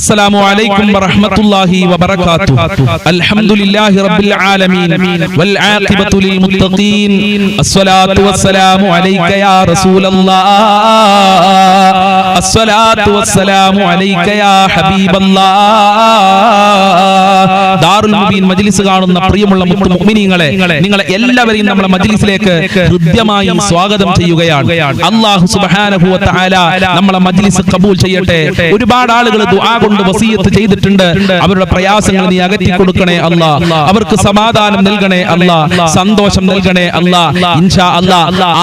السلام عليكم ورحمة الله وبركاته. الحمد لله رب العالمين والعاقبة للمتقين. الصلاة والسلام عليك يا رسول الله. الصلاة والسلام عليك يا حبيب الله. ദാറുൽ മുബീൻ മജ്ലിസ് കാണുന്ന പ്രിയമുള്ള മുഅ്മിനീങ്ങളെ, നിങ്ങളെ എല്ലാവരെയും നമ്മുടെ മജ്ലിസിലേക്ക് ഹൃദ്യമായി സ്വാഗതം ചെയ്യുകയാണ്. അല്ലാഹു സുബ്ഹാനഹു വ തആല നമ്മുടെ മജ്ലിസ് ഖബൂൽ ചെയ്യട്ടെ. ഒരുപാട് ആളുകൾ ദുആ കൊണ്ട് വസിയത്ത് ചെയ്തിട്ടുണ്ട്. അവരുടെ പ്രയാസങ്ങൾ നീ അകറ്റി കൊടുക്കണേ അല്ലാ. അവർക്ക് സമാധാനം നൽകണേ അല്ലാ. സന്തോഷം നൽകണേ അല്ലാ. ഇൻഷാ അല്ലാ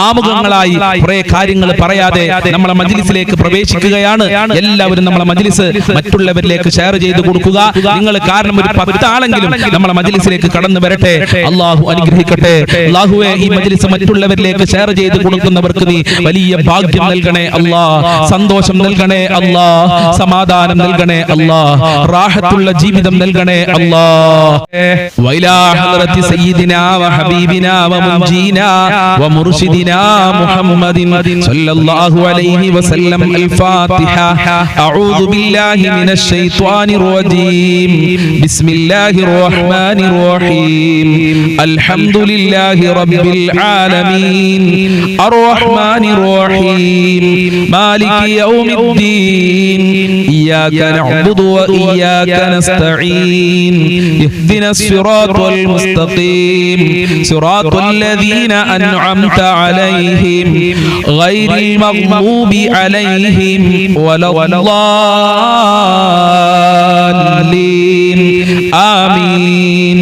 ആമുഖങ്ങളായി കുറെ കാര്യങ്ങൾ പറയാതെ നമ്മുടെ മജ്ലിസിലേക്ക് പ്രവേശിക്കുകയാണ്. എല്ലാവരും നമ്മുടെ മജ്ലിസ് മറ്റുള്ളവരിലേക്ക് ഷെയർ ചെയ്തു കൊടുക്കുക. നിങ്ങൾ കാരണം ഒരു 10 ആളെങ്കിലും നമ്മുടെ മജ്ലിസിലേക്ക് കടന്നു വരട്ടെ. അല്ലാഹു അനുഗ്രഹിക്കട്ടെ. അല്ലാഹുവേ, ഈ മജ്ലിസ് മറ്റുള്ളവരിലേക്ക് ഷെയർ ചെയ്തു കൊടുക്കുന്നവർക്ക് നീ വലിയ ഭാഗ്യം നൽകണേ അല്ലാ. സന്തോഷം നൽകണേ അല്ലാ. സമാധാനം നൽകണേ അല്ലാ. റാഹത്തുള്ള ജീവിതം നൽകണേ അല്ലാ. വൈലാ ഹദ്റത്തി സയ്യിദിനാ വ ഹബീബിനാ വ മുൻജീനാ വ മുർശിദിനാ മുഹമ്മദിൻ സല്ലല്ലാഹു അലൈഹി വസല്ലം. അൽ ഫാത്തിഹ. അഊദു ബില്ലാഹി മിനശ് ശൈത്വാനിർ റജീം. ബിസ്മില്ലാഹിർ റഹ്മാനിർ റഹീം. അൽഹംദുലില്ലാഹി റബ്ബിൽ ആലമീൻ. അർറഹ്മാനിർ റഹീം. മാലികി യൗമിദ്ദീൻ. ഇയ്യാക നഅ്ബുദു വ ഇയ്യാക നസ്തഈൻ. ഇഹ്ദിനസ് സിറാത്തൽ മുസ്തഖീം. സിറാത്തൽ ലദീന അൻഅംത അലൈഹിം ഗൈറിൽ മഗ്ദൂബി അലൈഹിം വലദ്ദാലിൻ. ആമീൻ.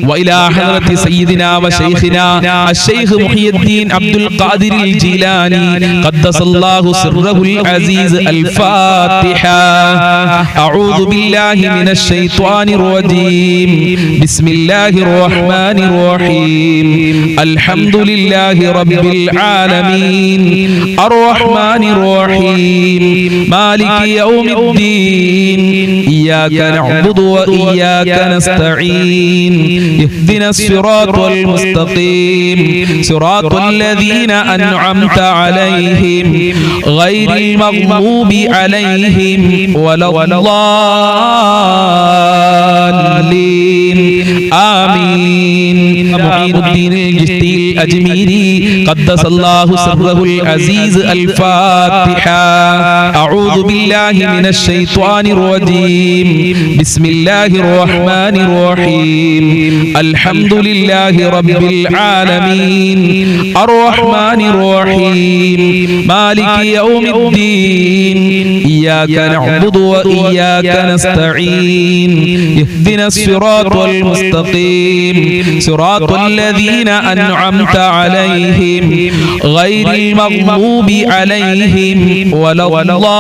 وإلى حضرة سيدنا وشيخنا الشيخ محي الدين عبد القادر الجيلاني قدس الله سره العزيز. الفاتحة. أعوذ بالله من الشيطان الرجيم. بسم الله الرحمن الرحيم. الحمد لله رب العالمين. الرحمن الرحيم. مالك يوم الدين. إياك نعبد وإياك نستعين. اهدنا الصراط المستقيم. صراط الذين أنعمت عليهم غير المغضوب عليهم ولا الضالين. آمين. معين الدين الجشتي الأجميري قدس الله سره العزيز. الفاتحة. أعوذ بالله من الشيطان الرجيم. بسم الله الرحمن الرحيم. الحمد لله رب العالمين. الرحمن الرحيم. مالك يوم الدين. إياك نعبد وإياك نستعين. اهدنا الصراط المستقيم. صراط الذين أنعمت عليهم غير المغضوب عليهم ولا الضالين.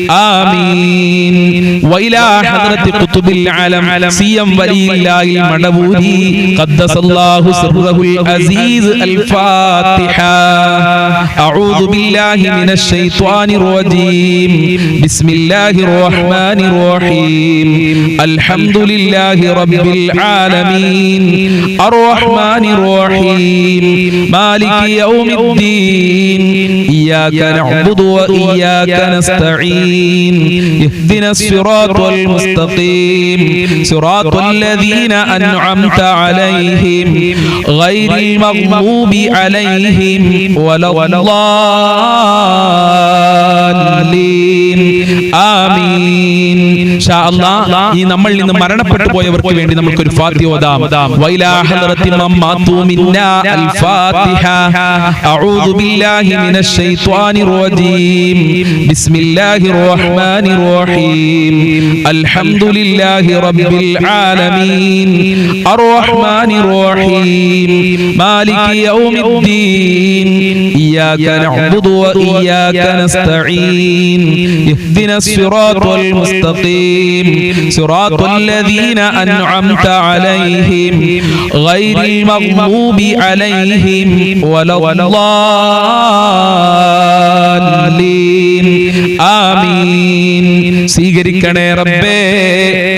آمين. وإلى حضرة قطب العلم سيم ولي الله المدبوري قدس الله سره العزيز. الفاتحة. أعوذ بالله من الشيطان الرجيم. بسم الله الرحمن الرحيم. الحمد لله رب العالمين. الرحمن الرحيم. مالك يوم الدين. إياك نعبد وإياك نستعين. اهدنا الصراط المستقيم. صراط الذين أنعمت عليهم غير المغضوب عليهم ولا الضالين. آمين. شاء الله. ഈ നമ്മളിൽ നിന്ന് മരണപ്പെട്ടു പോയവർക്ക് വേണ്ടി നമുക്ക് ഒരു ഫാത്തിഹ ഓതാം. വൈലാ ഹദ്റത്തി മമ്മാതു മിന്നാ. അൽ ഫാത്തിഹ. അഊദു ബില്ലാഹി മിനശ് ശൈത്വാനിർ റജീം. ബിസ്മില്ലാഹിർ റഹ്മാനിർ റഹീം. അൽഹംദുലില്ലാഹി റബ്ബിൽ ആലമീൻ. അർറഹ്മാനിർ റഹീം. മാലികി യൗമിദ്ദീൻ. ഇയ്യാക നഅ്ബുദു വ ഇയ്യാക നസ്തഈൻ. ഇഹ്ദിനസ് സിറാത്തൽ മുസ്തഖീം. സിറാത്തൽ ലദീന അൻഅംത അലൈഹിം ഗൈറിൽ മഗ്ദൂബി അലൈഹിം വല الضالين. آمين. സ്വീകരിക്കണേ റബ്ബേ,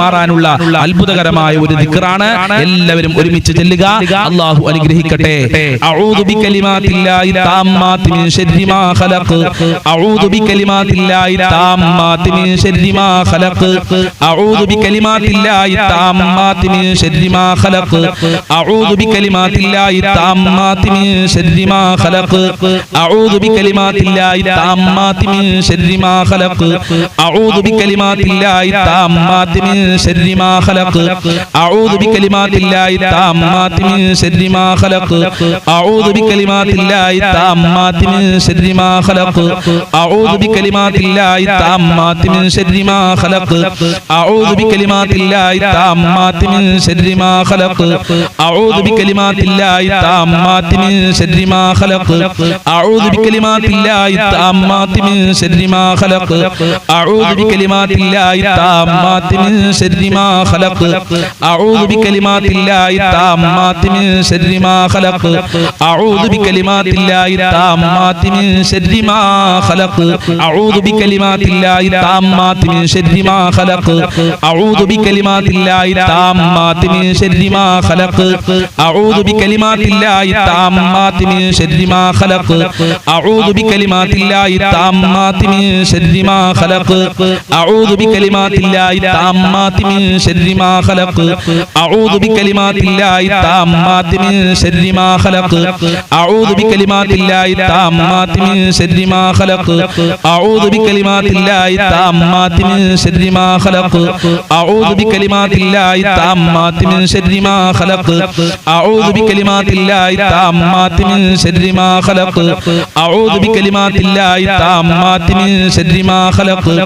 മാറാനുള്ള അത്ഭുതകരമായ ഒരു ദിക്റാണ്. എല്ലാവരും ഒരുമിച്ച് ചെല്ലുക. അല്ലാഹു അനുഗ്രഹിക്കട്ടെ. അഊദു ബികലിമാത്തില്ലാഹി താമ്മാതി മിൻ ശർരി മാ ഖലഖ്. അഊദു ബികലിമാത്തില്ലാഹി താമ്മാതി മിൻ ശർരി മാ ഖലഖ്. അഊദു ബികലിമാത്തില്ലാഹി താമ്മാതി മിൻ ശർരി മാ ഖലഖ്. അഊദു ബികലിമാത്തില്ലാഹി താമ്മാതി മിൻ ശർരി മാ ഖലഖ്. അഊദു ബികലിമാത്തില്ലാഹി താമ്മാതി മിൻ ശർരി മാ ഖലഖ്. അഊദു ബികലിമാത്തില്ലാഹി താമ്മാതി മിൻ ശർരി മാ ഖലഖ്. അഊദു ബികലിമാത്തില്ലാഹി താമ്മാതി മിൻ ശർരി മാ ഖലഖ്. അഊദു ബികലിമാത്തില്ലാഹി താമ്മാതി മിൻ ശർരി മാ ഖലഖ്. അഊദു ബികലിമാത്തില്ലാഹി താമ്മാതി മിൻ ശർരി മാ ഖലഖ്. അഊദു ബികലിമാത്തില്ലാഹി താമ്മാതി മിൻ ശർരി മാ ഖലഖ്. അഊദു ബികലിമാത്തില്ലാഹി താമ്മാതി മിൻ ശർരി മാ ഖലഖ്. അഊദു ബികലിമാത്തില്ലാഹി താമ്മാതി മിൻ ശർരി മാ ഖലഖ്. അഊദു ബികലിമാത്തില്ലാഹി താമ്മാതി മിൻ ശർരി മാ ഖലഖ്. അഊദു ബികലിമാത്തില്ലാഹി താമ്മാതി മിൻ ശർരി മാ ഖലഖ്. അഊദു ബികലിമാത്തില്ലാഹി താമ്മാതി മിൻ ശർരി മാ ഖലഖ്. അഊദു ബികലിമാത്തില്ലാഹി താമ്മാതി മിൻ ശർരി മാ ഖലഖ്. അഊദു ബികലിമാത്തില്ലാഹി താമ്മാതി മിൻ ശർരി മാ ഖലഖ്. അഊദു ബികലിമാത്തില്ലാഹി താമ്മാതി മിൻ ശർരി മാ ഖലഖ്. അഊദു ബികലിമാത്തില്ലാഹി താമ്മാതി മിൻ ശർരി മാ ഖലഖ്. അഊദു ബികലിമാത്തില്ലാഹി താമ്മാതി മിൻ ശർരി മാ ഖലഖ്. അഊദു ബികലിമാത്തില്ലാഹി താമ്മാതി മിൻ ശർരി മാ ഖലഖ്. അഊദു ബികലിമാത്തില്ലാഹി താമ്മാതി മിൻ ശർരി മാ ഖലഖ്. അഊദു ബികലിമാത്തില്ലാഹി താമ്മാതി മിൻ ശർരി മാ ഖലഖ്. അഊദു ബികലിമാത്തില്ലാഹി താമ്മാതി മിൻ ശർരി മാ ഖലഖ്. അഊദു ബികലിമാത്തില്ലാഹി താമ്മാതി മിൻ ശർരി മാ ഖലഖ്. അഊദു ബികലിമാത്തില്ലാഹി താമ്മാതി മിൻ ശർരി മാ ഖലഖ്.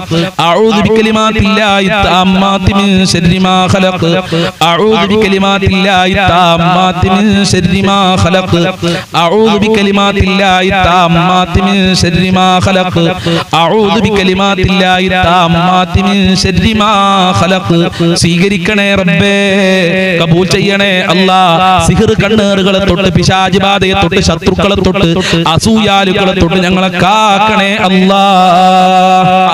അഊദു ബികലിമാത്തില്ലാഹി താമ്മാതി മിൻ ശർരി മാ ഖലഖ്. അഊദു ബികലിമാത്തില്ലാഹി താമ്മാതി മിൻ ശർരി മാ ഖലഖ്. അഊദു ബികലിമാത്തില്ലാഹി താമ്മാതി മിൻ ശർരി മാ ഖലഖ്. അഊദു ബികലിമാത്തില്ലാഹി താമ്മാതി മിൻ ശർരി മാ ഖലഖ്. സ്വീകരിക്കണേ റബ്ബേ, കബൂൽ ചെയ്യണേ അല്ലാ. സിഹർ കണ്ണേറുകളെ തൊട്ട്, പിശാച് ബാധയെ തൊട്ട്, ശത്രുക്കളെ തൊട്ട്, അസൂയാലുക്കളെ തൊട്ട് ഞങ്ങളെ കാക്കണേ അല്ലാ.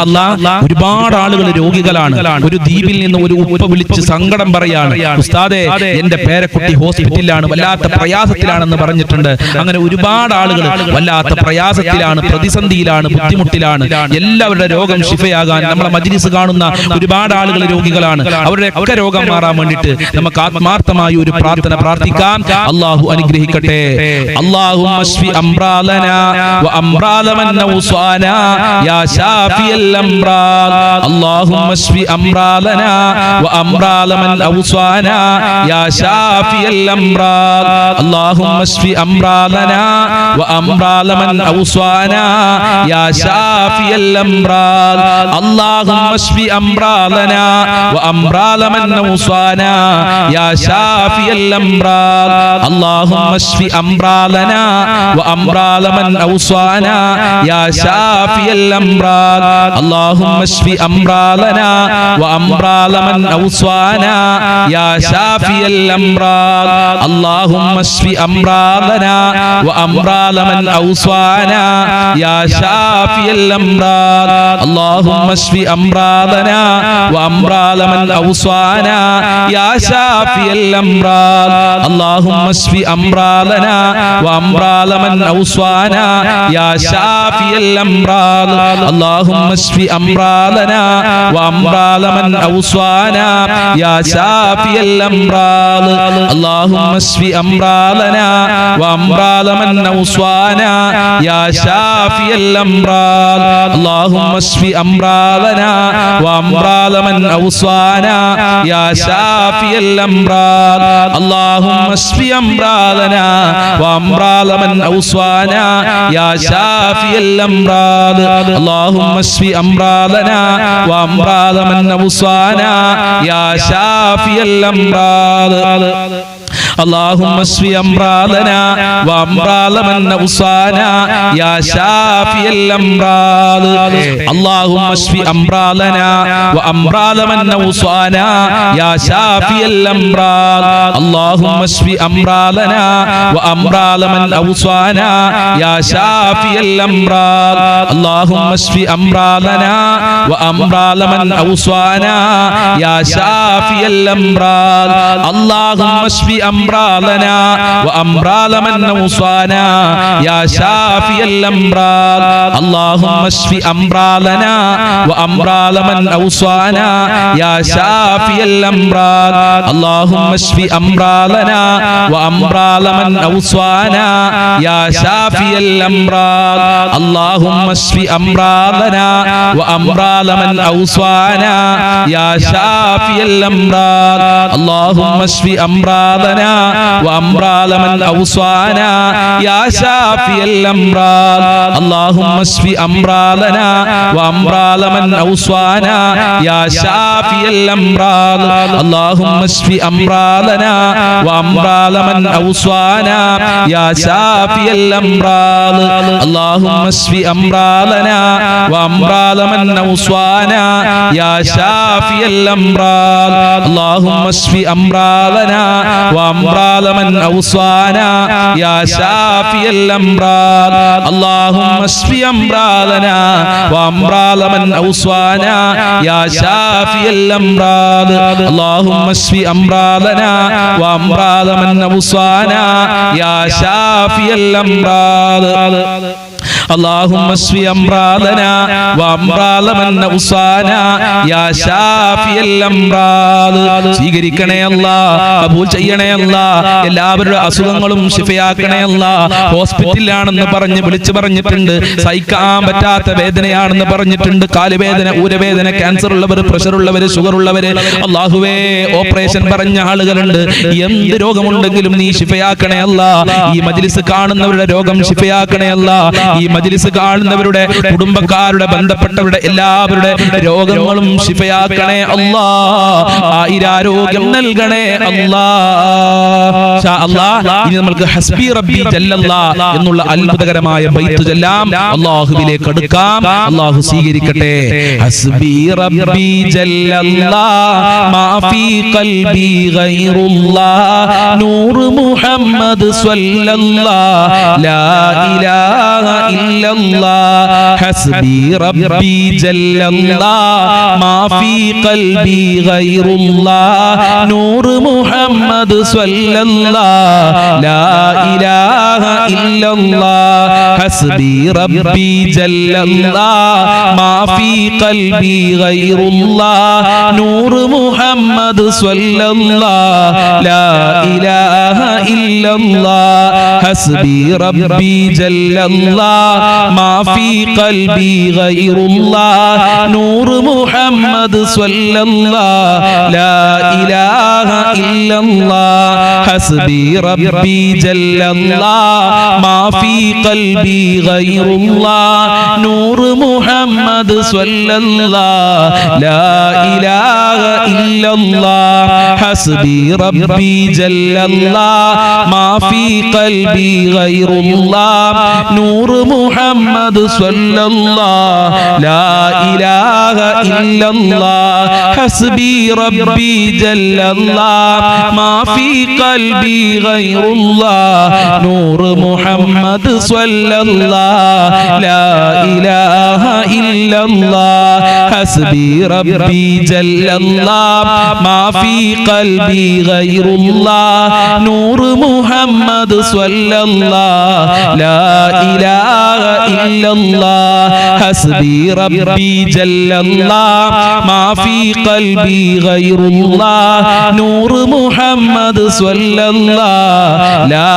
അല്ലാ, ഒരുപാട് ആളുകൾ രോഗികളാണ്. ഒരു ദ്വീപിൽ നിന്ന് ഒരു ഉപ്പ വിളിച്ച് സങ്കടം പറയാണ്, ഉസ്താദേ എന്റെ പേരക്കുട്ടി ഹോസ്പിറ്റലിലാണ്, വല്ലാത്ത പ്രയാസത്തിലാണെന്ന് പറഞ്ഞിട്ടുണ്ട്. അങ്ങനെ ഒരുപാട് ആളുകൾ വല്ലാത്ത പ്രയാസത്തിലാണ്, പ്രതിസന്ധിയിലാണ്, ബുദ്ധിമുട്ടിലാണ്. എല്ലാവരുടെ രോഗം ശിഫയാകാൻ നമ്മളെ മജ്‌ലിസ് കാണുന്ന ഒരുപാട് ആളുകൾ രോഗികളാണ്. അവരുടെ ഒക്കെ രോഗം മാറാൻ വേണ്ടിയിട്ട് നമുക്ക് ആത്മാർത്ഥമായി ഒരു പ്രാർത്ഥന പ്രാർത്ഥിക്കാം. അല്ലാഹു അനുഗ്രഹിക്കട്ടെ. അല്ലാഹുമ്മ ശ്ഫി അംറാലനാ വ അംറാല മൻ ഔസാനാ യാ ശാഫിയൽ അംറാൽ. അല്ലാഹുമ്മ ശ്ഫി അംറാലനാ വ അംറാല മൻ ഔസാനാ യാ ശാഫിയൽ അംറാൽ. അല്ലാഹുമ്മ ശ്ഫി അംറാലനാ വ അംറാല മൻ ഔസാനാ യാ ശാഫിയൽ അംറാൽ. അല്ലാഹുമ്മ ശ്ഫി അംറാലനാ വ അംറാല മൻ ഔസാനാ യാ ശാഫിയൽ അംറാൽ. അല്ലാഹുമ്മ ശ്ഫി അംറാലനാ വ അംറാല മൻ ഔസാനാ യാ ശാഫിയൽ അംറാൽ. അല്ലാഹുമ്മ ശ്ഫി അംറാലനാ വ അംറാല മൻ ഔസാനാ യാ ശാഫിയൽ അംറാൽ. അല്ലാഹുമ്മ ശ്ഫി അംറാലനാ വ അംറാല മൻ ഔസാനാ യാ ശാഫിയൽ അംറാൽ. അല്ലാഹുമ്മ ശ്ഫി അംറാലനാ വ അംറാല മൻ ഔസാനാ യാ ശാഫിയൽ അംറാൽ. അല്ലാഹുമ്മ ശ്ഫി അംറാലനാ വ അംറാല മൻ ഔസാനാ യാ ശാഫിയൽ അംറാൽ. അല്ലാഹുമ്മ ശ്ഫി അംറാലനാ വ അംറാല മൻ ഔസാനാ യാ ശാഫിയൽ അംറാൽ. അല്ലാഹുമ്മ ശ്ഫി അംറാലനാ വ അംറാല മൻ ഔസാനാ യാ ശാഫിയൽ അംറാൽ. അല്ലാഹുമ്മ ശ്ഫി അംറാലനാ വ അംറാല മൻ ഔസാനാ യാ ശാഫിയൽ അംറാൽ. അല്ലാഹുമ്മ ശ്ഫി അംറാലനാ വ അംറാല മൻ ഔസാനാ യാ ശാഫിയൽ അംറാൽ. അല്ലാഹുമ്മ ശ്ഫി അംറാലനാ വ അംറാല മൻ ഔസാനാ യാ ശാഫിയൽ അംറാൽ. اللهم اشف امراضنا وامراض من اوصانا يا شافي الامراض اللهم اشف امراضنا وامراض من اوصانا يا شافي الامراض اللهم اشف امراضنا وامراض من اوصانا يا شافي الامراض اللهم اشف امراضنا وامراض من اوصانا يا شافي الامراض اللهم اشف امراضنا وامراض من اوصانا يا شافي الامراض اللهم اشف امراضنا وامراض من اوصانا يا شافي الامراض اللهم اشف امراضنا وامراض من اوصانا يا شافي الامراض اللهم اشف امراضنا وامراض من اوصانا يا شافي الامراض اللهم اشف امراضنا وامراض من اوصانا يا شافي الامراض اللهم اشف امراضنا وامراض من اوصانا يا شافي الامراض اللهم اشف امراضنا وامراض من اوصانا يا شافي الامراض اللهم اشف امراضنا وامراض من اوصانا يا شافي الامراض اللهم اشف امراضنا وامراض من اوصانا يا شافي الامراض اللهم اشف امراضنا وامراض من اوصانا يا شافي الامراض اللهم اشف امراضنا وامراض من اوصانا يا شافي الامراض اللهم اشف امراضنا وامراض من اوصانا يا شافي الامراض സ്വീകരിക്കണേ അല്ലാഹ്, കബൂൽ ചെയ്യണേ അല്ലാഹ്, എല്ലാവരുടെ അസുഖങ്ങളും ശിഫയാക്കണേ അല്ലാഹ്. ഹോസ്പിറ്റലിലാണെന്ന് പറഞ്ഞ് വിളിച്ചു പറഞ്ഞിട്ടുണ്ട്, സഹിക്കാൻ പറ്റാത്ത വേദനയാണെന്ന് പറഞ്ഞിട്ടുണ്ട്, കാലുവേദന, ഊരവേദന, ക്യാൻസർ ഉള്ളവർ, പ്രഷർ ഉള്ളവർ, ഷുഗർ ഉള്ളവർ, അല്ലാഹുവേ ഓപ്പറേഷൻ പറഞ്ഞ ആളുകളുണ്ട്. എന്ത് രോഗമുണ്ടെങ്കിലും നീ ശിഫയാക്കണേ അല്ലാഹ്. ഈ മജ്ലിസ് കാണുന്നവരുടെ രോഗം ശിഫയാക്കണേ അല്ലാഹ്. ഈ മജ്ലിസ് കാണുന്നവരുടെ കുടുംബക്കാരുടെ ബന്ധപ്പെട്ടവരുടെ എല്ലാവരുടെ രോഗങ്ങളും ശിഫയാക്കണേ അല്ലാഹ്. ആയിരാരോഗ്യം നൽകണേ അല്ലാഹ്. ഇനി നമുക്ക് ഹസ്ബി റബ്ബി ജല്ലല്ലാഹ് എന്നുള്ള അത്ഭുതകരമായ ബൈത്ത് ചൊല്ലാം, അല്ലാഹുവിലേക്ക് അടുക്കാം. അല്ലാഹു സ്വീകരിക്കട്ടെ. ഹസ്ബി റബ്ബി ജല്ലല്ലാഹ് മാ ഫീ ഖൽബി ഗൈറുല്ലാഹ് നൂർ മുഹമ്മദ് സ്വല്ലല്ലാഹ് ലാ ഇലാഹ ഇല്ലല്ലാഹ് ഹസ്ബി റബ്ബി ജല്ലല്ലാഹ് മാ ഫീ ഖൽബി ഗൈറുല്ലാഹ് നൂർ മുഹമ്മദ് സ്വല്ലല്ലാഹ് ലാ ഇലാഹ ഇല്ലല്ലാഹ് ഹസ്ബി റബ്ബി ജല്ലല്ലാഹ് മാ ഫീ ഖൽബി ഗൈറുല്ലാഹ് നൂർ മുഹമ്മദ് സ്വല്ലല്ലാഹ് ലാ ഇലാഹ ഇല്ലല്ലാഹ് ഹസ്ബി റബ്ബി ജല്ലല്ലാഹ് മാ ഫീ ഖൽബി ഗൈറുല്ലാഹ് നൂർ മുഹമ്മദ് സ്വല്ലല്ലാഹ് ലാ ഇലാഹ ഇല്ലല്ലാഹ് ഹസ്ബി റബ്ബി ജല്ലല്ലാഹ് മാ ഫീ ഖൽബി ഗൈറുല്ലാഹ് നൂർ മുഹമ്മദ് സ്വല്ലല്ലാഹ് ലാ ഇലാഹ ഇല്ലല്ലാഹ് ഹസ്ബി റബ്ബി ജല്ലല്ലാഹ് മാ ഫീ ഖൽബി ഗൈറുല്ലാഹ് നൂർ മുഹമ്മദ് സ്വല്ലല്ലാഹ് ലാ ഇലാഹ ഇല്ലല്ലാഹ് ഹസ്ബി റബ്ബി ജല്ലല്ലാഹ് മാ ഫീ ഖൽബി ഗൈറുല്ലാഹ് നൂർ മുഹമ്മദ് സ്വല്ലല്ലാഹ് ലാ ഇലാഹ ഇല്ലല്ലാഹ് ഹസ്ബി റബ്ബി ജല്ലല്ലാഹ് മാ ഫീ ഖൽബി ഗൈറുല്ലാഹ് നൂർ മുഹമ്മദ് സ്വല്ലല്ലാഹ് ലാ ഇലാഹ ഇല്ലല്ലാഹ് ഹസ്ബി റബ്ബി ജല്ലല്ലാഹ് മാ ഫീ ഖൽബി ഗൈറുല്ലാഹ് നൂർ മുഹമ്മദ് സ്വല്ലല്ലാഹ് ലാ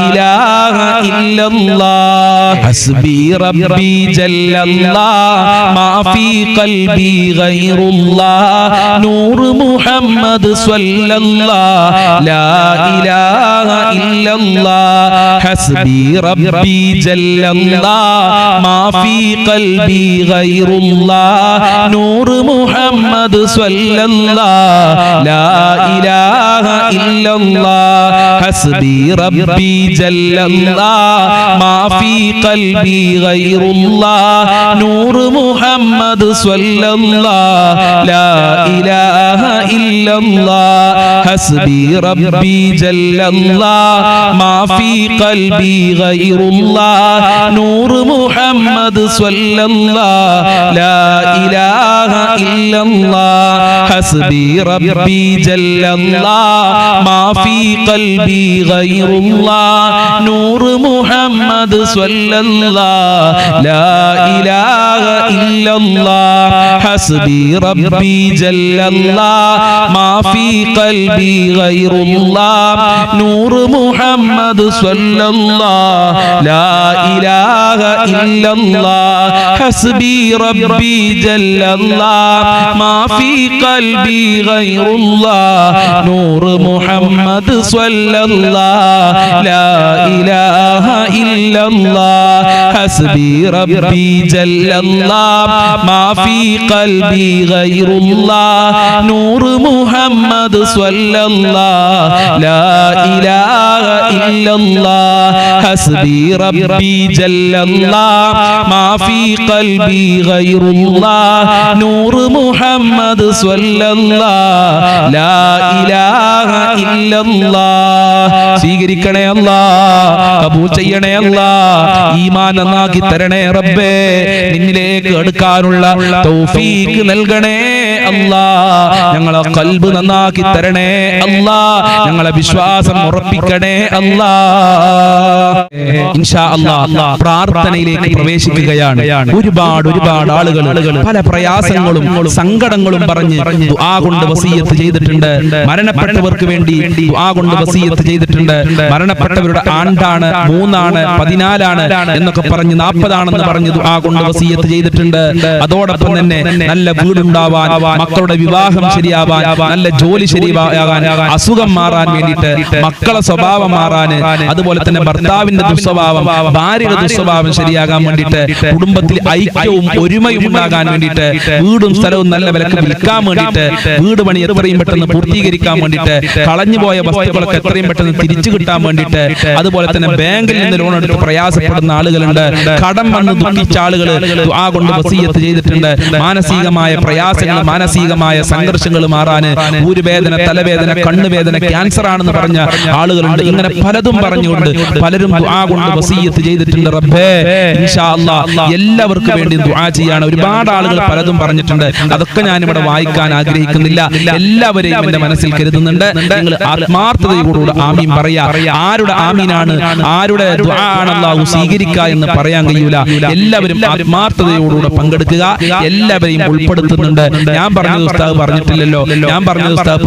ഇലാഹ ഇല്ലല്ലാഹ് ഹസ്ബി റബ്ബി ജല്ലല്ലാഹ് മാ ഫീ ഖൽബി ഗൈറുല്ലാഹ് നൂർ മുഹമ്മദ് സ്വല്ലല്ലാഹ് ലാ ഇലാഹ ഇല്ലല്ലാഹ് ഹസ്ബി റബ്ബി ജല്ലല്ലാഹ് മാ ഫീ ഖൽബി ഗൈറുല്ലാഹ് നൂർ മുഹമ്മദ് സ്വല്ലല്ലാഹ് ലാ ഇലാഹ ഇല്ലല്ലാഹ് حسبي ربي جل الله ما في قلبي غير الله نور محمد صلى الله لا إله إلا الله حسبي ربي جل الله ما في قلبي غير الله نور محمد صلى الله لا إله إلا الله حسبي ربي جل الله ما في قلبي غير الله نور محمد صلى الله لا إله إلا الله حسبي ربي جل الله ما في قلبي غير الله نور محمد صلى الله لا إله إلا الله حسبي ربي جل الله ما في قلبي غير الله نور محمد صلى الله لا إله إلا الله حسبي ربي جل الله ما في قلبي غير الله نور محمد صلى الله لا إله إلا الله حسبي ربي جل الله ما في قلبي غير الله نور محمد صلى الله لا إله إلا الله സ്വീകരിക്കണേ അല്ലാഹ് കബൂൽ ചെയ്യണേ അല്ലാഹ് ഈമാൻ നന്നാക്കി തരണേ റബ്ബേ നിന്നിലേക്ക് അടുക്കാനുള്ള തൗഫീഖ് നൽകണേ അല്ലാഹ് ഞങ്ങളെ ഖൽബ് നന്നാക്കി തരണേ അല്ലാഹ് ഞങ്ങളെ വിശ്വാസം ഉറപ്പിക്കണേ അല്ലാഹ് ഇൻഷാ അല്ലാഹ് പ്രാർത്ഥനയിലേക്ക് പ്രവേശിക്കുകയാണ് ഒരുപാട് ആളുകൾ പല പ്രയാസങ്ങളും സങ്കടങ്ങളും പറഞ്ഞ് ദുആ കൊണ്ട് വസിയത്ത് ചെയ്തിട്ടുണ്ട് മരണപ്പെട്ടവർക്ക് വേണ്ടി ദുആ കൊണ്ട് വസിയത്ത് ചെയ്തിട്ടുണ്ട് മരണപ്പെട്ടവരുടെ ആണ്ടാണ് 3 ആണ് 14 ആണ് എന്നൊക്കെ പറഞ്ഞ് 40 ആണെന്ന് പറഞ്ഞ് ദുആ കൊണ്ട് വസിയത്ത് ചെയ്തിട്ടുണ്ട് അതോടൊപ്പം തന്നെ നല്ല വീടുണ്ടാവാൻ മക്കളുടെ വിവാഹം ശരിയാവാൻ നല്ല ജോലി ശരിയാകാൻ അസുഖം മാറാൻ വേണ്ടിയിട്ട് മക്കളെ സ്വഭാവം മാറാൻ അതുപോലെ തന്നെ ഭർത്താവിന്റെ ദുസ്വഭാവം ഭാര്യയുടെ ദുസ്വഭാവം ശരിയാകാൻ വേണ്ടിയിട്ട് കുടുംബത്തിൽ ഐക്യവും ഒരുമയും ഉണ്ടാകാൻ വേണ്ടിയിട്ട് വീടും സ്ഥലവും നല്ല വിലക്ക് വിൽക്കാൻ വേണ്ടിയിട്ട് വീട് പണി എത്രയും പെട്ടെന്ന് പൂർത്തീകരിക്കാൻ വേണ്ടിയിട്ട് കളഞ്ഞുപോയ വസ്തുക്കളൊക്കെ എത്രയും പെട്ടെന്ന് തിരിച്ചു കിട്ടാൻ വേണ്ടിയിട്ട് അതുപോലെ തന്നെ ബാങ്കിൽ നിന്ന് ലോൺ എടുത്ത് പ്രയാസപ്പെടുന്ന ആളുകളുണ്ട് കടം വന്ന് ദുഃഖിച്ച ആളുകൾ ദുആ കൊണ്ട് വസിയത്ത് ചെയ്തിട്ടുണ്ട് മാനസികമായ പ്രയാസങ്ങൾ മാനസികമായ സംഘർഷങ്ങൾ മാറാൻ ഊരുവേദന തലവേദന കണ്ണുവേദന ക്യാൻസർ ആണെന്ന് പറഞ്ഞ ആളുകളുണ്ട് ഇങ്ങനെ പലതും പറഞ്ഞുകൊണ്ട് പലരും ദുആ കൊണ്ട് വസിയത്ത് ചെയ്തിട്ടുണ്ട് റബ്ബേ ഇൻഷാ അല്ലാഹ് എല്ലാവർക്കും വേണ്ടി ദുആ ചെയ്യാണ് ഒരുപാട് ആളുകൾ പലതും പറഞ്ഞിട്ടുണ്ട് അതൊക്കെ ഞാൻ ഇവിടെ വായിക്കാൻ ആഗ്രഹിക്കുന്നില്ല എല്ലാവരെയും എന്റെ മനസ്സിൽ കരുതുന്നുണ്ട് നിങ്ങൾ ആത്മാർത്ഥതയോടുകൂടി ആമീൻ പറയാ ആരുടെ ആമീനാണ് ആരുടെ ദുആ ആണ് അല്ലാഹു സ്വീകരിക്കുക എന്ന് പറയാൻ കഴിയൂല എല്ലാവരും ആത്മാർത്ഥതയോടുകൂടി പങ്കെടുക്കുക എല്ലാവരെയും ഉൾപ്പെടുത്തുന്നുണ്ട് ഞാൻ പറഞ്ഞത് ഉസ്താദ്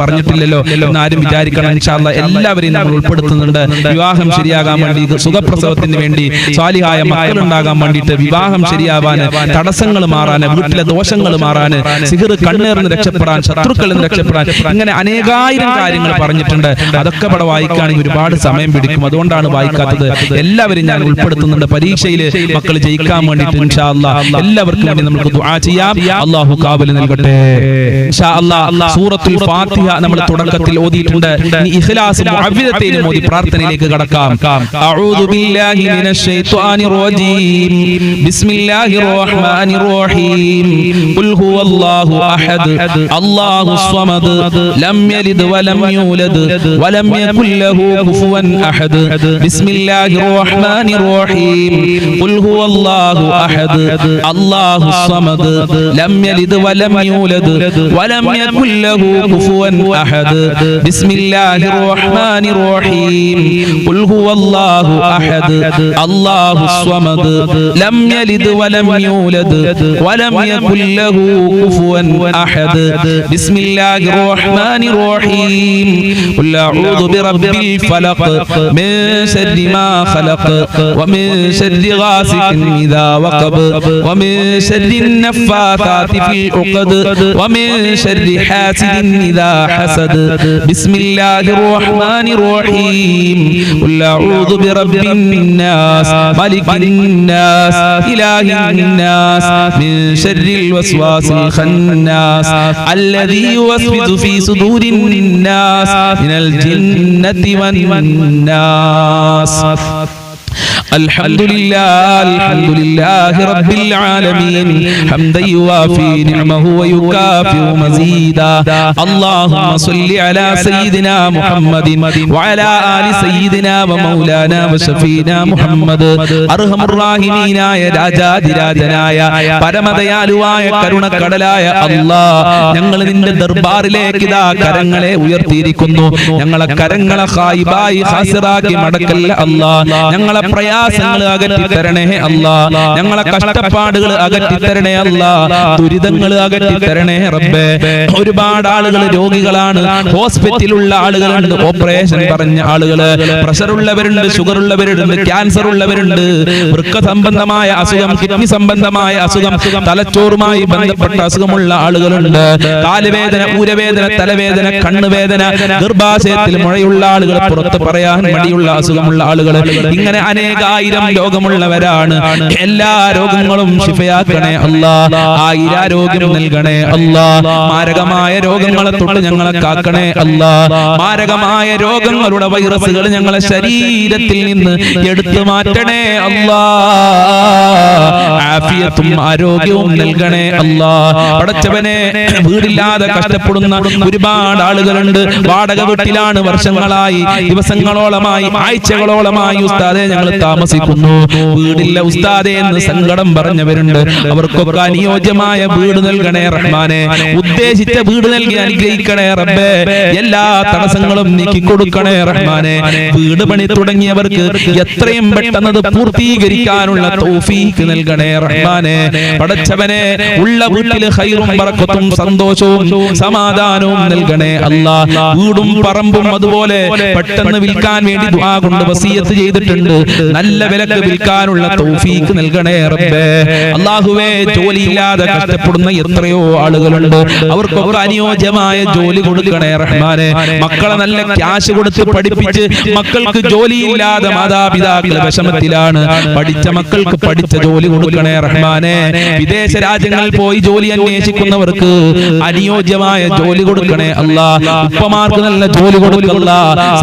പറഞ്ഞിട്ടില്ലല്ലോ എന്നാരും വിചാരിക്കണം ഇൻഷാ അല്ലാഹ് എല്ലാവരെയും നമ്മൾ ഉൾപ്പെടുത്തുന്നുണ്ട് വിവാഹം ശരിയാകാൻ വേണ്ടി സുഖപ്രസവത്തിന് വേണ്ടി സ്വാലിഹായ മക്കൾ ഉണ്ടാകാൻ വേണ്ടിയിട്ട് വിവാഹം ശരിയാവാൻ തടസ്സങ്ങൾ മാറാൻ വീട്ടിലെ ദോഷങ്ങൾ മാറാൻ സിഹർ കണ്ണേറിന് രക്ഷപ്പെടാൻ ശത്രുക്കളിൽ നിന്ന് രക്ഷപ്പെടാൻ ഇങ്ങനെ അനേകായിരം കാര്യങ്ങൾ പറഞ്ഞിട്ടുണ്ട് അതൊക്കെ ഇവിടെ വായിക്കുകയാണെങ്കിൽ ഒരുപാട് സമയം പിടിക്കും അതുകൊണ്ടാണ് വായിക്കാത്തത് എല്ലാവരും ഞാൻ ഉൾപ്പെടുത്തുന്നുണ്ട് പരീക്ഷയിൽ മക്കൾ ജയിക്കാൻ വേണ്ടിയിട്ട് ഇൻഷാ അല്ലാഹ് എല്ലാവർക്കും വേണ്ടി നമുക്ക് ദുആ ചെയ്യാം അല്ലാഹു കാബൂൽ നൽകട്ടെ ഇൻഷാ അല്ലാഹ് സൂറത്തുൽ ഫാത്തിഹ നമ്മൾ തുടക്കത്തിൽ ഓതിയിട്ടുണ്ട് ഇനി ഇഖ്ലാസ് മുഅവ്വിദതേനും ഓതി പ്രാർത്ഥനയിലേക്ക് കടക്കാം അഊദു ബില്ലാഹി മിനശ് ശൈത്വാനിർ റജീം ബിസ്മില്ലാഹിർ റഹ്മാനിർ റഹീം ഖുൽ ഹുവല്ലാഹു അഹദ് അല്ലാഹുസ് സ്വമദ് ലം യലിദ് വലം യൂലദ് വലം യകുൽ ലഹു കുഫുവൻ അഹദ് ബിസ്മില്ലാഹിർ റഹ്മാനിർ റഹീം ഖുൽ ഹുവല്ലാഹു അഹദ് അല്ലാഹുസ് സ്വമദ് ലം യലിദ് വലം യൂലദ് വലം യകുൽ ലഹു കുഫുവൻ അഹദ് ബിസ്മില്ലാഹിർ റഹ്മാനിർ റഹീം ഖുൽ ഹുവല്ലാഹു അഹദ് അല്ലാഹുസ് സ്വമദ് ലം യലിദ് വലം യൂലദ് വലം യകുൽ ലഹു കുഫുവൻ അഹദ് ബിസ്മില്ലാഹിർ റഹ്മാനിർ റഹീം ഖുൽ അഊദു ബിറബ്ബിൽ ഫലഖ് മിൻ ശർരി മാ ഖലഖ് വമിൻ ശർരി ഗാസിഖിൻ ഇദാ വഖബ് വമിൻ ശർരി النفاثات في العقد ومن شر حاسد إذا حسد بسم الله الرحمن الرحيم قل أعوذ برب الناس ملك الناس إله الناس من شر الوسواس الخناس الذي يوسوس في صدور الناس من الجنة والناس. الحمد لله رب العالمين حمدا يوافي نعمه ويكافئ مزيدا. اللهم صل على سيدنا محمد وعلى آل سيدنا ومولانا وشفينا محمد. അർഹമുർറാഹിമീനായ രാജാധിരാജനായ പരമദയാലുവായ കരുണക്കടലായ അല്ലാഹ്, ഞങ്ങൾ നിന്റെ ദർബാറിലേക്ക് ഇതാ കരങ്ങളെ ഉയർത്തിയിരിക്കുന്നു. ഞങ്ങളെ കരങ്ങളെ ഖായിബായി ഖാസിറാക്കി മടക്കല്ല അല്ലാഹ്. ഞങ്ങളെ പ്രയാസങ്ങൾ അകറ്റി തരണേ അല്ലാഹ്. ഞങ്ങളെ കഷ്ടപ്പാടുകൾ അകറ്റി തരണേ അല്ലാഹ്. ദുരിതങ്ങൾ അകറ്റി തരണേ റബ്ബേ. ഒരുപാട് ആളുകൾ രോഗികളാണ്, ഹോസ്പിറ്റലിലുള്ള ആളുകളുണ്ട്, ഓപ്പറേഷൻ പറഞ്ഞ ആളുകള്, പ്രഷർ ഉള്ളവരുണ്ട്, ഷുഗർ ഉള്ളവരുണ്ട്, ക്യാൻസർ ഉള്ളവരുണ്ട്, വൃക്ക സംബന്ധമായ അസുഖം, കിഡ്നി സംബന്ധമായ അസുഖം, തലച്ചോറുമായി ബന്ധപ്പെട്ട അസുഖമുള്ള ആളുകളുണ്ട്, കാലുവേദന, ഊരവേദന, തലവേദന, കണ്ണുവേദന, ഗർഭാശയത്തിൽ മുഴയുള്ള ആളുകൾ, പുറത്ത് പറയാൻ മടിയുള്ള അസുഖമുള്ള ആളുകൾ, ഇങ്ങനെ അനേകായിരം രോഗമുള്ളവരാണ്. എല്ലാ രോഗങ്ങളും ശിഫയാക്കണേ അല്ലാഹ്. ആയിരാരോഗ്യം നൽകണേ അല്ലാഹ്. മാരകമായ രോഗങ്ങളെ തൊട്ട് ഞങ്ങളെ കാക്കണേ അല്ലാഹ്. മാരകമായ രോഗങ്ങളുടെ വൈറസുകൾ ഞങ്ങളെ ശരീരത്തിൽ നിന്ന് എടുത്തു മാറ്റണേ അല്ലാഹ്. ആഫിയത്തും ആരോഗ്യവും നൽകണേ അല്ലാഹ്. പടച്ചവനെ, വീടില്ലാതെ കഷ്ടപ്പെടുന്ന ഒരുപാട് ആളുകളുണ്ട്. വാടക വീട്ടിലാണ് വർഷങ്ങളായി, ദിവസങ്ങളോളമായി, ആഴ്ചകളോളമായി ഉസ്താദേ ഞങ്ങൾ താമസിക്കുന്നു. വീടില്ല ഉസ്താദേ എന്ന് സങ്കടം പറഞ്ഞവരുണ്ട്. അവർക്കൊക്കെ അനുയോജ്യമായ വീട് നൽകണേ റഹ്മാനെ. ഉദ്ദേശിച്ച വീട് നൽകി അനുഗ്രഹിക്കണേ റബ്ബേ. എല്ലാ തടസ്സങ്ങളും നീക്കി കൊടുക്കണേ റഹ്മാനെ. വീട് പണി തുടങ്ങിയവർക്ക് എത്രയും പെട്ടെന്നത് പൂർത്തീകരിക്കാനുള്ള തൗഫീഖ് നൽകണേ റഹ്മാനെ. പടച്ചവനെ, ഉള്ള വീട്ടിൽ ഖൈറും ബറക്കത്തും സന്തോഷവും സമാധാനവും നൽകണേ അല്ലാഹ്. വീടും പറമ്പും അതുപോലെ പെട്ടെന്ന് വിൽക്കാൻ വേണ്ടി ദുആ കൊണ്ട് വസിയത്ത് ചെയ്തിട്ടുണ്ട്. നല്ല വിലക്ക് വിൽക്കാനുള്ള തൗഫീഖ് നൽകണേ റബ്ബേ. അല്ലാഹുവേ, ജോലിയില്ലാതെ കഷ്ടപ്പെടുന്ന എത്രയോ ആളുകളുണ്ട്. അവർക്കൊക്കെ അനുയോജ്യമായ ജോലി കൊടുക്കണേ റഹ്മാനെ. മക്കളെ നല്ല ക്യാഷ് കൊടുത്ത് പഠിപ്പിച്ച് മക്കൾക്ക് ജോലിയില്ലാതെ മാതാപിതാക്കൾ വിഷമത്തിലാണ്. പഠിച്ച മക്കൾക്ക് പഠിച്ച ജോലി കൊടുക്കണേ റഹ്മാനെ. വിദേശ രാജ്യങ്ങളിൽ പോയി ജോലി അന്വേഷിക്കുന്നവർക്ക് അനുയോജ്യമായ ജോലി കൊടുക്കണേ അല്ലാഹ്. ഉപ്പമാർക്ക് നല്ല ജോലി കൊടുക്കല്ല,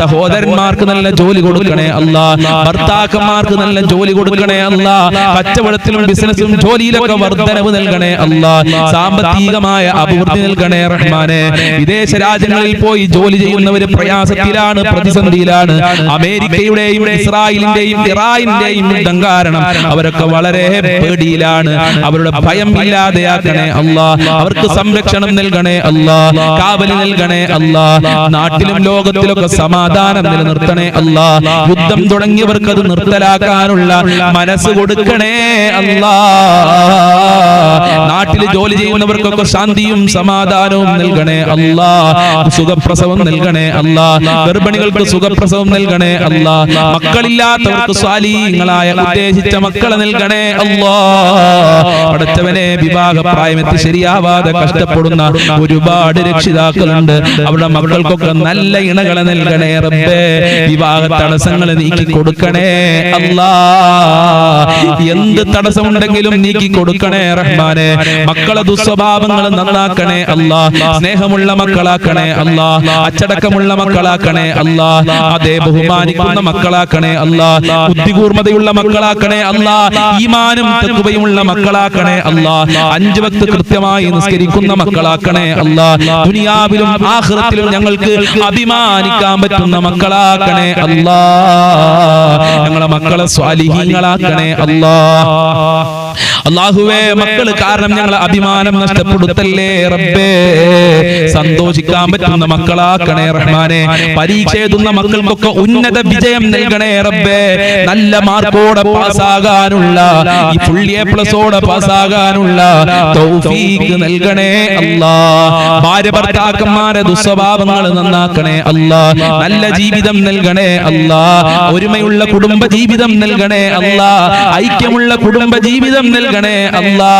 സഹോദരന്മാർക്ക് നല്ല ജോലി കൊടുക്കണേ അല്ലാഹ്. ഭർത്താക്കന്മാർക്ക് നല്ല ജോലി കൊടുക്കണേ അല്ലാഹ്. കച്ചവടത്തിലും ബിസിനസ്സിലും ജോലിയിലൊക്കെ വർധനവ് നൽകണേ അല്ലാഹ്. സാമ്പത്തികമായ അഭിവൃദ്ധി നൽകണേ റഹ്മാനെ. വിദേശ രാജ്യങ്ങളിൽ പോയി ജോലി ചെയ്യുന്നവര് പ്രയാസത്തിലാണ്, പ്രതിസന്ധിയിലാണ്. അമേരിക്കയുടെയും ഇസ്രായേലിന്റെയും ഇറാനിന്റെയും യുദ്ധം കാരണം അവരൊക്കെ വളരെ പേടിയിലാണ്. അവരുടെ ഭയം ഇല്ലാതെയാക്കണേ അല്ലാഹ്. അവർക്ക് സംരക്ഷണം നൽകണേ അല്ലാഹ്. കാവൽ നൽകണേ അല്ലാഹ്. നാട്ടിലും ലോകത്തിലൊക്കെ സമാധാനം നിലനിർത്തണേ അല്ലാഹ്. യുദ്ധം തുടങ്ങിയവർക്ക് അത് നിർത്തലാക്കാനുള്ള മനസ്സ് കൊടുക്കണേ അല്ലാഹ്. നാട്ടിൽ ജോലി ചെയ്യുന്നവർക്കൊക്കെ ശാന്തിയും സമാധാനവും നൽകണേ അല്ലാഹ്. സുഖപ്രസവം നൽകണേ അല്ലാഹ്. ഗർഭിണികൾക്ക് സുഖപ്രസവം നൽകണേ അല്ലാഹ്. മക്കളില്ലാത്തവർക്ക് സ്വാലിഹീങ്ങളായ ഉദ്ദേശിച്ച മക്കളെ നൽകണേ അല്ലാഹ്. അടുത്തവനെ, വിവാഹപ്രായമെത്തി ശരിയാവാതെ കഷ്ടപ്പെടുന്ന ഒരുപാട് രക്ഷിതാക്കളുണ്ട്. അവരുടെ മക്കൾക്കൊക്കെ നല്ല ഇണകളെ നൽകണേ റബ്ബേ. വിവാഹ തടസ്സങ്ങൾ നീക്കി കൊടുക്കണേ അല്ലാഹ്. എന്ത് തടസ്സമുണ്ടെങ്കിലും നീക്കി കൊടുക്കണേ റഹ്മാനെ. മക്കളെ ദുസ്വഭാവങ്ങൾ നന്നാക്കണേ അല്ലാഹ്. സ്നേഹമുള്ള മക്കളാക്കണേ അല്ലാഹ്. അച്ചടക്കമുള്ള മക്കളാക്കണേ അല്ലാഹ്. അതേ ബഹുമാനിക്കുന്ന മക്കളാക്കണേ അല്ലാഹ്. ബുദ്ധികൂർമ്മതയുള്ള മക്കളാക്കണേ അല്ലാഹ്. ഈമാനും തഖ്വയുമുള്ള മക്കളാക്കണേ അല്ലാഹ്. 5 വക്ത് കൃത്യമായി നിസ്കരിക്കുന്ന മക്കളാക്കണേ അല്ലാഹ്. ദുനിയാവിലും ആഖിറത്തിലും ഞങ്ങൾക്ക് അഭിമാനിക്കാൻ പറ്റുന്ന മക്കളാക്കണേ അല്ലാഹ്. ഞങ്ങളെ മക്കളെ സ്വാലിഹീങ്ങളാക്കണേ അല്ലാഹ്. അല്ലാഹുവേ, മക്കൾ കാരണം ഞങ്ങളെ അഭിമാനം നഷ്ടപ്പെടുത്തല്ലേ റബ്ബേ. സന്തോഷിക്കാൻ പറ്റുന്ന മക്കളാക്കണേ റഹ്മാനെ. പരീക്ഷ എഴുതുന്ന മക്കൾക്കൊക്കെ ഉന്നത വിജയം നൽകണേ റബ്ബേ. നല്ല മാർക്കോടെ പാസ്സാകാനുള്ള, ഈ ഫുൾ എ പ്ലസോടെ പാസ്സാകാനുള്ള തൗഫീഖ് നൽകണേ അല്ലാഹ്. ഭാര്യ ഭർത്താക്കന്മാരെ ദുസ്വഭാവങ്ങൾ നന്നാക്കണേ അല്ലാഹ്. നല്ല ജീവിതം നൽകണേ അല്ലാഹ്. ഒരുമയുള്ള കുടുംബ ജീവിതം നൽകണേ അല്ലാഹ്. ഐക്യമുള്ള കുടുംബ ജീവിതം നൽകണേ നൽകണേ അല്ലാ.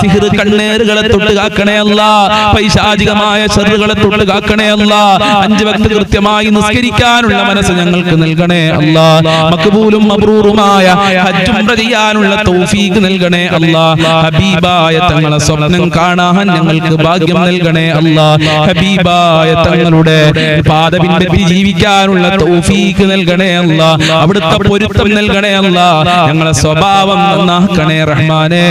സിഹ്ർ കണ്ണേറുകളെ തൊട്ട് കാക്കണേ അല്ലാ. പൈശാചികമായ ശർറുകളെ തൊട്ട് കാക്കണേ അല്ലാ. 5 വക്ത് കൃത്യമായി നിസ്കരിക്കാനുള്ള മനസ്സ് ഞങ്ങൾക്ക് നൽകണേ അല്ലാ. മഖ്ബൂലും മബ്റൂറുമായ ഹജ്ജ് ഉംറ ചെയ്യാനുള്ള തൗഫീഖ് നൽകണേ അല്ലാ. ഹബീബായ തങ്ങളെ സ്വപ്നം കാണാൻ ഞങ്ങൾക്ക് ഭാഗ്യം നൽകണേ അല്ലാ. ഹബീബായ തങ്ങളുടെ പാത പിൻപറ്റി ജീവിക്കാനുള്ള തൗഫീഖ് നൽകണേ അല്ലാ. അവിടുത്തെ പൊരുത്തം നൽകണേ അല്ലാ. ഞങ്ങളെ സ്വഭാവം നന്നാക്കണേ റഹ്മാനേ.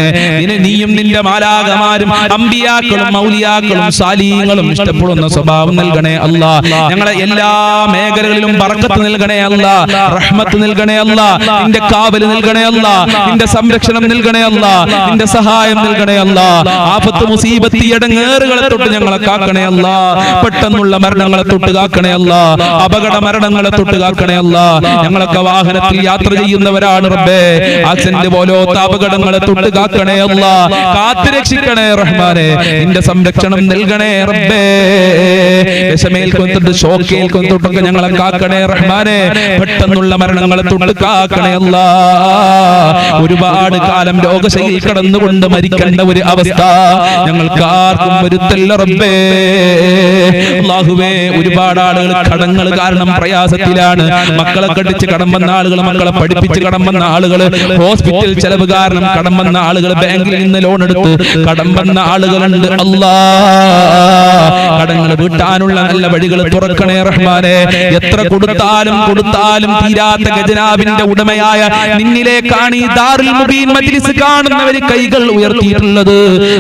നീയും നിന്റെ മാലാഖമാരും അമ്പിയാക്കളും മൗലിയാക്കളും സാലിഹീങ്ങളും ഇഷ്ടപ്പെടുന്ന സ്വഭാവം നൽകണേ അല്ലാ. ഞങ്ങളെ എല്ലാ മേഖലകളിലും ബർക്കത്ത് നൽകണേ അല്ലാ. റഹ്മത്ത് നൽകണേ അല്ലാ. നിന്റെ കാവൽ നൽകണേ അല്ലാ. നിന്റെ സംരക്ഷണം നൽകണേ അല്ലാ. നിന്റെ സഹായം നൽകണേ അല്ലാ. ആപത്ത് മുസീബത്ത് ഇടങ്ങേറുകളെ തൊട്ട് ഞങ്ങളെ കാക്കണേ അല്ലാ. പെട്ടെന്നുള്ള മരണങ്ങളെ തൊട്ട് കാക്കണേ അല്ലാ. അപകട മരണങ്ങളെ തൊട്ട് കാക്കണേ അല്ലാ. ഞങ്ങളൊക്കെ വാഹനത്തിൽ യാത്ര ചെയ്യുന്നവരാണ് റബ്ബേ. ആക്സിഡന്റ് പോലത്തെ അപകടങ്ങളെ തൊട്ട് കാക്കണേ അല്ലാ. കാത്തുരക്ഷിക്കണേ റഹ്മാനേ. നിന്റെ സംരക്ഷണം നൽകണേ റബ്ബേ. വിഷമേൽക്കൊണ്ടിട്ട് ഷോക്കേൽക്കൊണ്ടിട്ടൊക്കെ ഞങ്ങളെ കാക്കണേ റഹ്മാനേ. പെട്ടെന്നുള്ള മരണങ്ങളെ തൊട്ട് കാക്കണേ അല്ലാ. ഒരുപാട് കാലം രോഗശൈലിയിൽ കടന്നുകൊണ്ട് മരിക്കേണ്ട ഒരു അവസ്ഥ ഞങ്ങൾക്ക് ആർക്കും വരുത്തല്ല റബ്ബേ. അല്ലാഹുവേ, ഒരുപാട് ആളുകൾ കടങ്ങൾ കാരണം പ്രയാസത്തിലാണ്. മക്കളെ കടിച്ച് കടം വന്ന ആളുകൾ, മക്കളെ പഠിപ്പിച്ച് കടം വന്ന ആളുകൾ, ഹോസ്പിറ്റൽ ചെലവ് കാരണം കടം വന്ന ആളുകൾ, ബാങ്കിൽ നിന്ന് ലോൺ എടുത്ത് കടം വന്ന ആളുകളുണ്ട്. അല്ലാ, കടങ്ങൾ വീട്ടാനുള്ള നല്ല വഴികൾ തുറക്കണേ റഹ്മാനേ. എത്ര കൊടുത്താലും തീരാത്ത ഖജനാവിന്റെ ഉടമയായ നിന്നിലേക്കാണ് ഈ ദാറുൽ മുബീൻ മജ്ലിസ് കാണുന്നവര് കൈകൾ ഉയർത്തിയിട്ടുള്ളത്.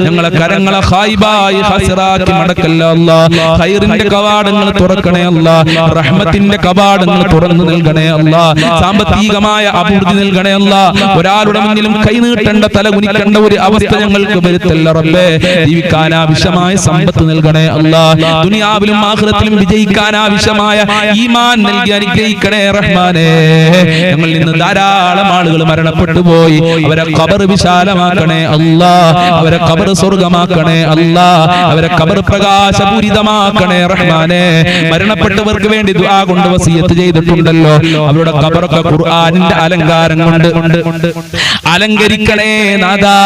ഞങ്ങളെ കരങ്ങളെ ഖായിബായി ഖസിറാക്കി മടക്കല്ല അല്ലാ. ഖൈറിന്റെ കവാടങ്ങൾ തുറക്കണേ അല്ലാ. റഹ്മത്തിന്റെ കവാടങ്ങൾ തുറന്നു നൽകണേ അല്ലാ. സാമ്പത്തികമായ അഭിവൃദ്ധി നൽകണേ അല്ലാ. ഒരാളുടെ മുന്നിലും കൈ നീട്ടേണ്ട, തല കുനിക്കേണ്ട ഒരു അവസ്ഥ ഞങ്ങൾക്ക് വരുത്തല്ല റബ്ബേ. ജീവിക്കാൻ ആവശ്യമായ സമ്പത്ത് നൽകണേ അല്ലാ. ദുനിയാവിലും ആഖിറത്തിലും വിജയിക്കാൻ ആവശ്യമായ ഈമാൻ നൽകി അനുഗ്രഹിക്കണേ റഹ്മാനേ. ഞങ്ങളിൽ നിന്ന് ധാരാളം ആളുകൾ മരണപ്പെട്ടു പോയി. അവരെ ഖബർ വിശാലമാക്കണേ അല്ലാ. അവരെ ഖബർ സ്വർഗ്ഗമാക്കണേ അല്ലാ. അവരെ ഖബർ പ്രകാശപൂരിതമാക്കണേ റഹ്മാനേ. മരണപ്പെട്ടവർക്ക് വേണ്ടി ദുആ കൊണ്ട് വസിയത്ത് ചെയ്തിട്ടുണ്ടല്ലോ. അവരുടെ ഖബറൊക്കെ ഖുർആനിന്റെ അലങ്കാരം കൊണ്ട് അലങ്കരിക്കണേ നാദാ.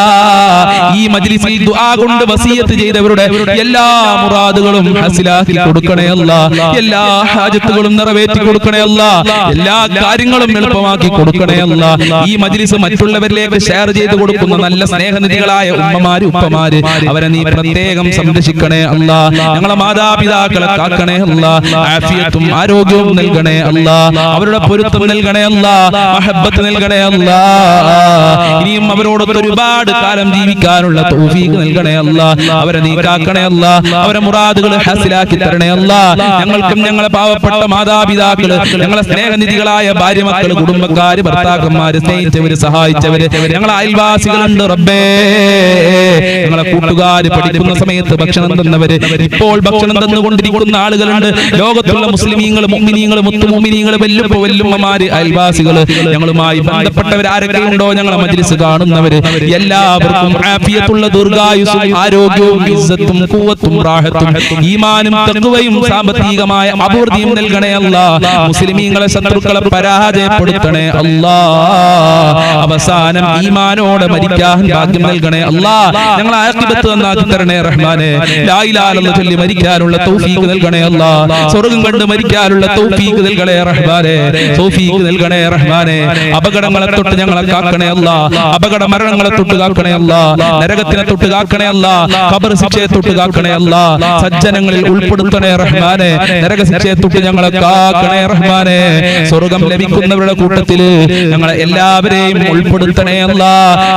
ഈ മജ്ലിസിൽ ദുആ കൊണ്ട് വസിയത്ത് ചെയ്തവരുടെ എല്ലാ മുറാദുകളും ഹസിലാക്കി കൊടുക്കണേ അല്ലാ. എല്ലാ ഹാജത്തുകളും നിറവേറ്റി കൊടുക്കണേ അല്ലാ. എല്ലാ കാര്യങ്ങളും എളുപ്പമാക്കി കൊടുക്കണേ അല്ലാ. ഈ മജ്ലിസ് മറ്റുള്ളവരിലേക്ക് ഷെയർ ചെയ്ത് കൊടുക്കുന്ന നല്ല സ്നേഹനിധികളായ ഉമ്മമാര്, ഉപ്പമാര്, അവരെ നീ പ്രത്യേകം സംരക്ഷിക്കണേ അല്ലാ. ഞങ്ങളെ മാതാപിതാക്കളെ കാക്കണേ അല്ലാ. ആഫിയത്തും ആരോഗ്യവും നൽകണേ അല്ലാ. അവരുടെ പൊരുത്തം നൽകണേ അല്ലാ. മഹബ്ബത്ത് നൽകണേ അല്ലാ. ഇനിയും അവരോടൊത്ത് ഒരുപാട് കാലം ജീവിക്കാനുള്ള തൗഫീഖ് നൽകണേ അല്ലാ. അവരെ നീ കാക്കണേ അല്ലാ. അവരെ മുറാദുകൾ ഹാസിലാക്കി തരണേ അല്ലാ. ഞങ്ങൾക്കും ഞങ്ങളെ പാവപ്പെട്ട മാതാപിതാക്കള്, ഞങ്ങളെ സ്നേഹനിധികളായ ഭാര്യ മക്കള്, കുടുംബക്കാര്, ഭർത്താക്കന്മാര്, സ്നേഹിച്ചവര്, സഹായിച്ചവര്, ഞങ്ങളെ അയൽവാസികളുണ്ട് റബ്ബേ. ഞങ്ങളെ കൂട്ടുകാര് പഠിക്കുന്ന സമയത്ത് ഭക്ഷണം തന്നവര്, ഇപ്പോൾ ഭക്ഷണം തന്നുകൊണ്ടിരിക്കുന്ന ആളുകളുണ്ട്. ലോകത്തുള്ള മുസ്ലിമീങ്ങൾ, മുഅ്മിനീങ്ങൾ, മുത്തുമുഅ്മിനീങ്ങൾ, വല്ലുമ്മമാര്, അയൽവാസികള്, ഞങ്ങളുമായി ബന്ധപ്പെട്ടവർ ആരൊക്കെ ഉണ്ടോ ഞങ്ങളെ മജ്ലിസ് കാണുന്നവര് എല്ലാവർക്കും ആഫിയത്തുള്ള ദീർഘായുസ്സും ആരോഗ്യവും ഇസ്സത്തും ഖുവത്തും റാഹത്തും ഈമാനും തഖ്വയും സാമ്പത്തികമായ അഭിവൃദ്ധിയും നൽകണേ അല്ലാ. മുസ്ലിമീങ്ങളെ ശത്രുക്കളെ പരാജയപ്പെടുത്തണേ അല്ലാ. അവസാനം ഈമാനോടെ മരിക്കാൻ ഭാഗ്യം നൽകണേ അല്ലാ. ഞങ്ങളെ ആഖിബത്ത് നന്നാക്കി തരണേ റഹ്മാനേ. ലാ ഇലാഹ ഇല്ലല്ലാഹ് ചൊല്ലി മരിക്കാനുള്ള തൗഫീഖ് നൽകണേ അല്ലാ. സ്വർഗ്ഗം കണ്ട് മരിക്കാനുള്ള തൗഫീഖ് നൽകണേ റഹ്മാനേ. തൗഫീഖ് നൽകണേ റഹ്മാനേ. അപകടങ്ങളെ തൊട്ട് ഞങ്ങളെ കാക്കണേ അല്ലാ. അപകട മരണങ്ങളെ തൊട്ട് കാക്കണേ അല്ലാ. നരകത്തിനെ തൊട്ട് കാക്കണേ അല്ലാ. ഖബർ ശിക്ഷയെ തൊട്ട് കാക്കണേ അല്ലാ. സജ്ജനങ്ങളിൽ ഉൾപ്പെടുത്തണേ റഹ്മാനേ. നരക ശിക്ഷയെ തൊട്ട് ഞങ്ങളെ കാക്കണേ റഹ്മാനേ. സ്വർഗ്ഗം ലഭിക്കുന്നവരുടെ കൂട്ടത്തില് ഞങ്ങളെ എല്ലാവരെയും ഉൾപ്പെടുത്തണേ അല്ലാ.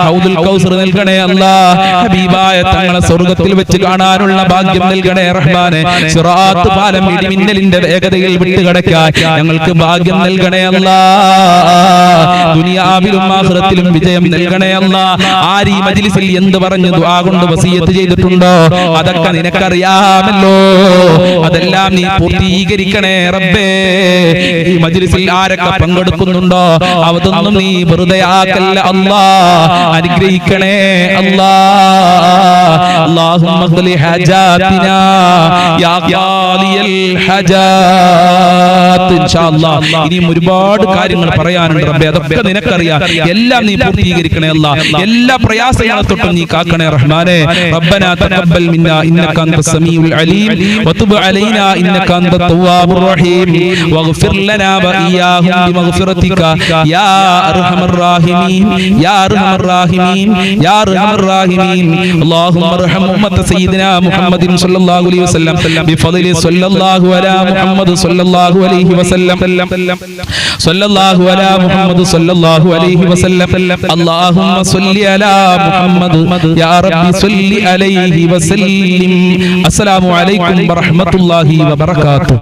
ഹൗദുൽ കൗസർ നൽകണേ അല്ലാ. ഹബീബായ തങ്ങളെ സ്വർഗ്ഗത്തിൽ വെച്ച് കാണാനുള്ള ഭാഗ്യം നൽകണേ റഹ്മാനേ. സിറാത്ത് പാലം ഇടിമിന്നലിന്റെ വേഗതയിൽ വിട്ടുകടക്കാൻ ഞങ്ങൾക്ക് ഭാഗ്യം നൽകണേ അല്ലാ. ദുനിയാവിലും ആഖിറത്തിലും വിജയം നൽകണേ അല്ലാ. ആര് ഈ മജ്ലിസിൽ എന്ത് പറഞ്ഞു ദുആ കൊണ്ട് വസിയത്ത് ചെയ്തിട്ടുണ്ടോ അതൊക്കെ നിനക്കറിയാമല്ലോ. അതെല്ലാം നീ പൂർത്തീകരിക്കണേ റബ്ബേ. ഈ മജ്ലിസിൽ ആരൊക്കെ പങ്കെടുക്കുന്നുണ്ടോ അതൊന്നും നീ വെറുതെ ആക്കല്ല അല്ലാ. അനുഗ്രഹിക്കണേ അല്ലാ. അല്ലാഹുമ്മ ഖ്ലി ഹജാതിനാ യാ ഖാലിയൽ ഹജാത്ത്. ഇൻഷാ അല്ലാഹ് ഇനിയും ഒരുപാട് കാര്യങ്ങൾ പറയാനുണ്ട് റബ്ബേ, അതൊക്കെ നിനക്കറിയാം. എല്ലാം നീ പൂർത്തീകരിക്കണേ അല്ലാ. എല്ലാ പ്രയാസങ്ങളെ തൊട്ടും നീ കാക്കണേ റഹ്മാനേ. റബ്ബനാ തഖബ്ബൽ മിന്നാ ഇന്നക അൻതസ് സമീഉൽ അലീം വതുബ് അലൈനാ ഇന്നക അൻതത് തവ്വാബുർ റഹീം വഗ്ഫിർ ലനാ വഇയ്യാഹും ബിമഗ്ഫിറതിക യാ അർഹമർ റഹീമീൻ യാ അർഹമർ റഹീമീൻ യാ അർഹമർ റഹീമീൻ. അല്ലാഹുമ്മ അർഹം ഉമ്മത സയ്യിദിനാ മുഹമ്മദിൻ സ്വല്ലല്ലാഹു അലൈഹി വസല്ലം ബിഫളലി സ്വല്ലല്ലാഹു അലാ മുഹമ്മദ് സ്വല്ലല്ലാഹു അലൈഹി വസല്ലം സ്വല്ലല്ലാഹു അലാ മുഹമ്മദ് സ്വല്ലല്ലാഹു അലൈഹി വസല്ലം. അല്ലാഹുമ്മ സ്വല്ലി അലാ മുഹമ്മദ് യാ റബ്ബി സ്വല്ലി അലൈഹി വസല്ലിം. അസ്സലാമു അലൈക്കും വറഹ്മത്തുള്ളാഹി വബറകാതുഹു.